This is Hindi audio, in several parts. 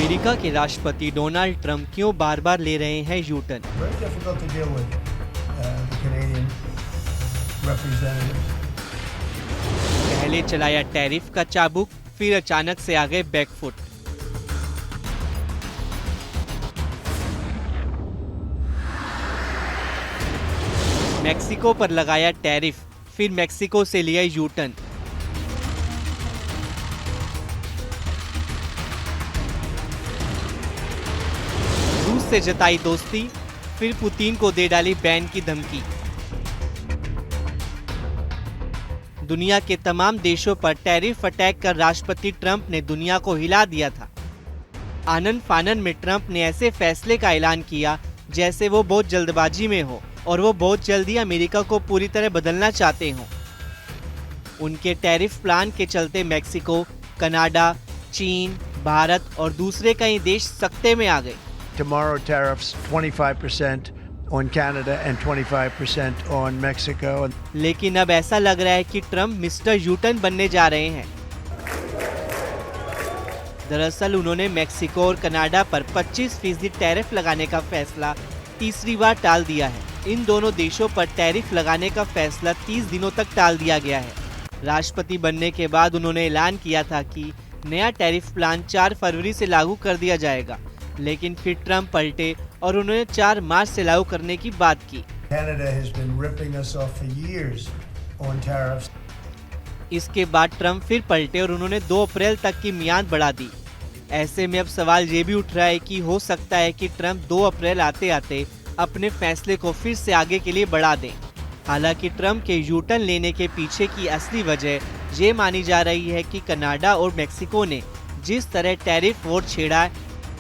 अमेरिका के राष्ट्रपति डोनाल्ड ट्रंप क्यों बार बार ले रहे हैं यू टर्न? पहले चलाया टैरिफ का चाबुक, फिर अचानक से आ गए बैकफुट। मैक्सिको पर लगाया टैरिफ, फिर मैक्सिको से लिया यू टर्न। रूस से जताई दोस्ती, फिर पुतिन को दे डाली बैन की धमकी। दुनिया के तमाम देशों पर टैरिफ अटैक कर राष्ट्रपति ट्रंप ने दुनिया को हिला दिया था। आनन फानन में ट्रंप ने ऐसे फैसले का ऐलान किया जैसे वो बहुत जल्दबाजी में हो और वो बहुत जल्दी अमेरिका को पूरी तरह बदलना चाहते हों। उनके टैरिफ प्लान के चलते मैक्सिको, कनाडा, चीन, भारत और दूसरे कई देश सख्ते में आ गए। Tomorrow tariffs 25% on Canada and 25% on Mexico. लेकिन अब ऐसा लग रहा है कि ट्रंप मिस्टर यूटर्न बनने जा रहे हैं। दरअसल उन्होंने मैक्सिको और कनाडा पर 25% टैरिफ लगाने का फैसला तीसरी बार टाल दिया है। इन दोनों देशों पर टैरिफ लगाने का फैसला 30 दिनों तक टाल दिया गया है। राष्ट्रपति बनने के बाद उन्होंने ऐलान किया था कि नया टैरिफ प्लान 4 फरवरी से लागू कर दिया जाएगा, लेकिन फिर ट्रंप पलटे और उन्होंने 4 मार्च से लागू करने की बात की। इसके बाद ट्रंप फिर पलटे और उन्होंने 2 अप्रैल तक की मियाद बढ़ा दी। ऐसे में अब सवाल ये भी उठ रहा है कि हो सकता है कि ट्रंप 2 अप्रैल आते आते अपने फैसले को फिर से आगे के लिए बढ़ा दें। हालांकि ट्रंप के यू टर्न लेने के पीछे की असली वजह ये मानी जा रही है कि कनाडा और मैक्सिको ने जिस तरह टैरिफ वॉर छेड़ा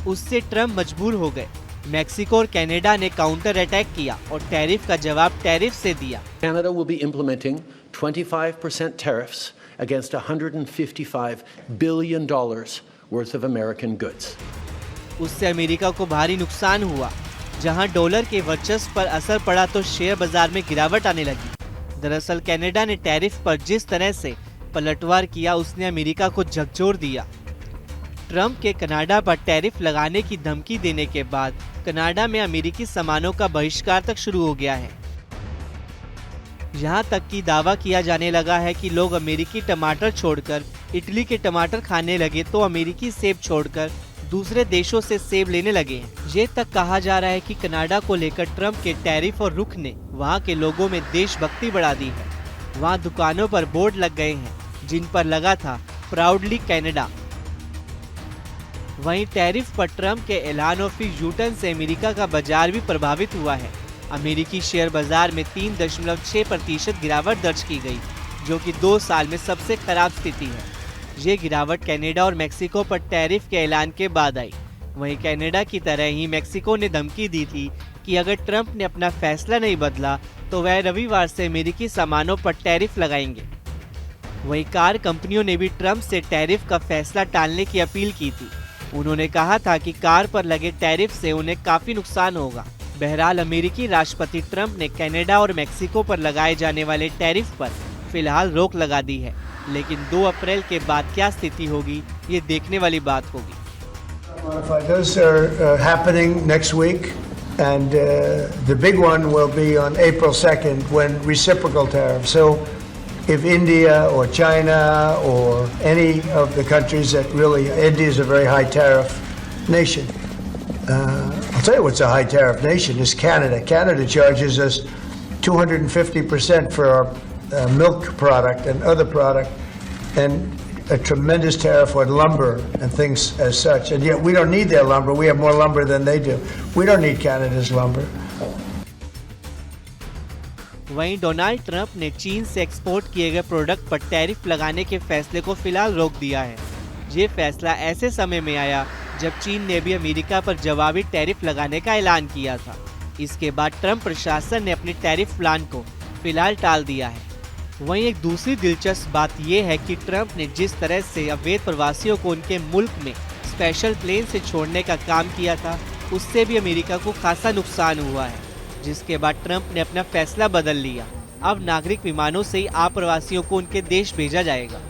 उससे ट्रंप मजबूर हो गए। मैक्सिको और कनाडा ने काउंटर अटैक किया और टैरिफ का जवाब टैरिफ से दिया। Canada will be implementing 25% tariffs against $155 billion worth of American goods. उससे अमेरिका को भारी नुकसान हुआ। जहां डॉलर के वर्चस्व पर असर पड़ा तो शेयर बाजार में गिरावट आने लगी। दरअसल कनाडा ने टैरिफ पर जिस तरह से पलटवार किया उसने अमेरिका को झकझोर दिया। ट्रंप के कनाडा पर टैरिफ लगाने की धमकी देने के बाद कनाडा में अमेरिकी सामानों का बहिष्कार तक शुरू हो गया है। यहाँ तक कि दावा किया जाने लगा है कि लोग अमेरिकी टमाटर छोड़कर इटली के टमाटर खाने लगे तो अमेरिकी सेब छोड़कर दूसरे देशों से सेब लेने लगे हैं। ये तक कहा जा रहा है कि कनाडा को लेकर ट्रंप के टैरिफ और रुख ने वहाँ के लोगों में देशभक्ति बढ़ा दी है। वहाँ दुकानों पर बोर्ड लग गए हैं जिन पर लगा था प्राउडली कनाडा। वहीं टैरिफ पर ट्रंप के ऐलान और फिर यू टर्न से अमेरिका का बाजार भी प्रभावित हुआ है। अमेरिकी शेयर बाजार में 3.6% गिरावट दर्ज की गई, जो कि 2 साल में सबसे खराब स्थिति है। ये गिरावट कनाडा और मैक्सिको पर टैरिफ के ऐलान के बाद आई। वहीं कनाडा की तरह ही मैक्सिको ने धमकी दी थी कि अगर ट्रंप ने अपना फैसला नहीं बदला तो वह रविवार से अमेरिकी सामानों पर टैरिफ लगाएंगे। वहीं कार कंपनियों ने भी ट्रंप से टैरिफ का फैसला टालने की अपील की थी। उन्होंने कहा था कि कार पर लगे टैरिफ से उन्हें काफी नुकसान होगा। बहरहाल अमेरिकी राष्ट्रपति ट्रंप ने कनाडा और मैक्सिको पर लगाए जाने वाले टैरिफ पर फिलहाल रोक लगा दी है, लेकिन 2 अप्रैल के बाद क्या स्थिति होगी ये देखने वाली बात होगी। Those are happening next week, and the big one will be on April 2nd when reciprocal tariffs. So, if India or China or any of the countries that really, India is a very high tariff nation. I'll tell you what's a high tariff nation is Canada. Canada charges us 250% for our milk product and other product, and a tremendous tariff on lumber and things as such. And yet we don't need their lumber. We have more lumber than they do. We don't need Canada's lumber. वहीं डोनाल्ड ट्रंप ने चीन से एक्सपोर्ट किए गए प्रोडक्ट पर टैरिफ लगाने के फैसले को फिलहाल रोक दिया है। ये फैसला ऐसे समय में आया जब चीन ने भी अमेरिका पर जवाबी टैरिफ लगाने का ऐलान किया था। इसके बाद ट्रंप प्रशासन ने अपने टैरिफ प्लान को फिलहाल टाल दिया है। वहीं एक दूसरी दिलचस्प बात यह है कि ट्रंप ने जिस तरह से अवैध प्रवासियों को उनके मुल्क में स्पेशल प्लेन से छोड़ने का काम किया था उससे भी अमेरिका को खासा नुकसान हुआ है, जिसके बाद ट्रंप ने अपना फैसला बदल लिया। अब नागरिक विमानों से ही अप्रवासियों को उनके देश भेजा जाएगा।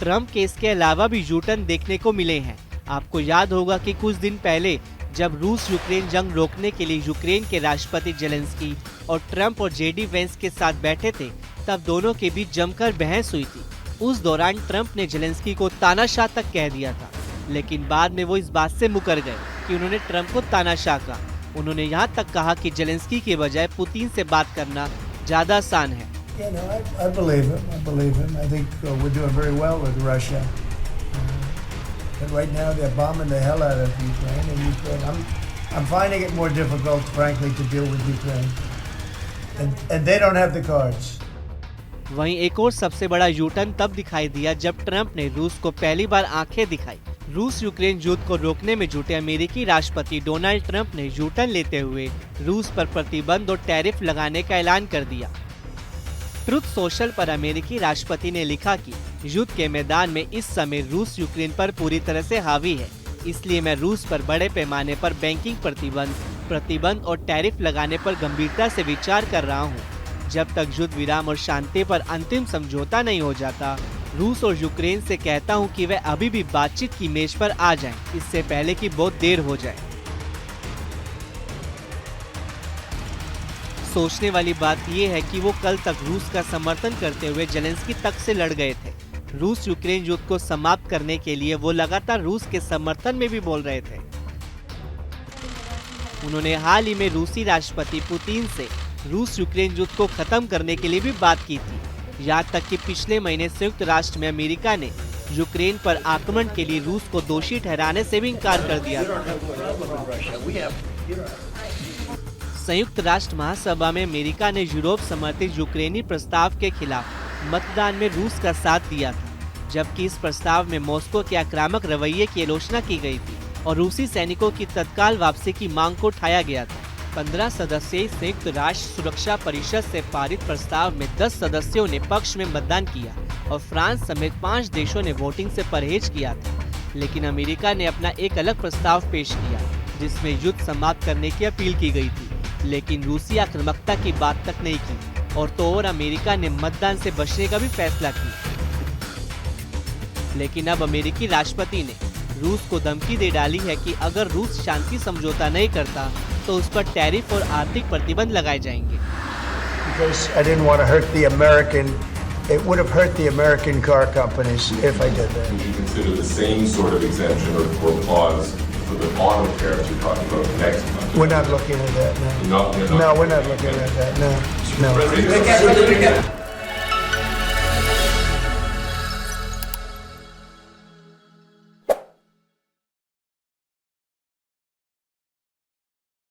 ट्रंप के इसके अलावा भी यूटर्न देखने को मिले हैं। आपको याद होगा कि कुछ दिन पहले जब रूस यूक्रेन जंग रोकने के लिए यूक्रेन के राष्ट्रपति जेलेंस्की और ट्रंप और जेडी वेंस के साथ बैठे थे, तब दोनों के बीच जमकर बहस हुई थी। उस दौरान ट्रंप ने जेलेंस्की को तानाशाह तक कह दिया था, लेकिन बाद में वो इस बात से मुकर गए कि उन्होंने ट्रंप को तानाशाह कहा। उन्होंने यहाँ तक कहा कि जेलेंस्की के बजाय पुतिन से बात करना ज्यादा आसान है। Yeah, no, I believe him. I believe him. I think we're doing very well with Russia. But right now they're bombing the hell out of Ukraine, and Ukraine. I'm finding it more difficult, frankly, to deal with Ukraine. And they don't have the cards. वहीं एक और सबसे बड़ा यूटर्न तब दिखाई दिया जब ट्रंप ने रूस को पहली बार आंखें दिखाई। रूस यूक्रेन युद्ध को रोकने में जुटे अमेरिकी राष्ट्रपति डोनाल्ड ट्रंप ने यूटर्न लेते हुए रूस पर प्रतिबंध और टैरिफ लगाने का ऐलान कर दिया। ट्रुथ सोशल पर अमेरिकी राष्ट्रपति ने लिखा कि युद्ध के मैदान में इस समय रूस यूक्रेन पर पूरी तरह से हावी है, इसलिए मैं रूस पर बड़े पैमाने पर बैंकिंग प्रतिबंध और टैरिफ लगाने पर गंभीरता से विचार कर रहा हूं। जब तक युद्ध विराम और शांति पर अंतिम समझौता नहीं हो जाता, रूस और यूक्रेन से कहता हूं कि वे अभी भी बातचीत की मेज पर आ जाएं, इससे पहले कि बहुत देर हो जाए। सोचने वाली बात यह है कि वो कल तक रूस का समर्थन करते हुए जेलेंस्की तक से लड़ गए थे। रूस यूक्रेन युद्ध को समाप्त करने के लिए वो लगातार रूस के समर्थन में भी बोल रहे थे। उन्होंने हाल ही में रूसी राष्ट्रपति पुतिन से रूस यूक्रेन युद्ध को खत्म करने के लिए भी बात की थी। यहाँ तक कि पिछले महीने संयुक्त राष्ट्र में अमेरिका ने यूक्रेन पर आक्रमण के लिए रूस को दोषी ठहराने से भी इनकार कर दिया था। संयुक्त राष्ट्र महासभा में अमेरिका ने यूरोप समर्थित यूक्रेनी प्रस्ताव के खिलाफ मतदान में रूस का साथ दिया था, जबकि इस प्रस्ताव में मॉस्को के आक्रामक रवैये की आलोचना की गई थी और रूसी सैनिकों की तत्काल वापसी की मांग को उठाया गया था। 15 सदस्यीय संयुक्त राष्ट्र सुरक्षा परिषद से पारित प्रस्ताव में 10 सदस्यों ने पक्ष में मतदान किया और फ्रांस समेत 5 देशों ने वोटिंग से परहेज किया था। लेकिन अमेरिका ने अपना एक अलग प्रस्ताव पेश किया, जिसमें युद्ध समाप्त करने की अपील की गई थी, लेकिन रूसी आक्रामकता की बात तक नहीं की। और तो और अमेरिका ने मतदान से बचने का भी फैसला किया। लेकिन अब अमेरिकी राष्ट्रपति ने रूस को धमकी दे डाली है कि अगर रूस शांति समझौता नहीं करता तो उस पर टैरिफ और आर्थिक प्रतिबंध लगाए जाएंगे। Because I didn't want to hurt the American, it would have hurt the American car companies if I did that. Would you consider the same sort of exemption or clause for the auto tariffs you're talking about next month? We're not looking at that, no. You're not No, we're not looking at that, no, no. President-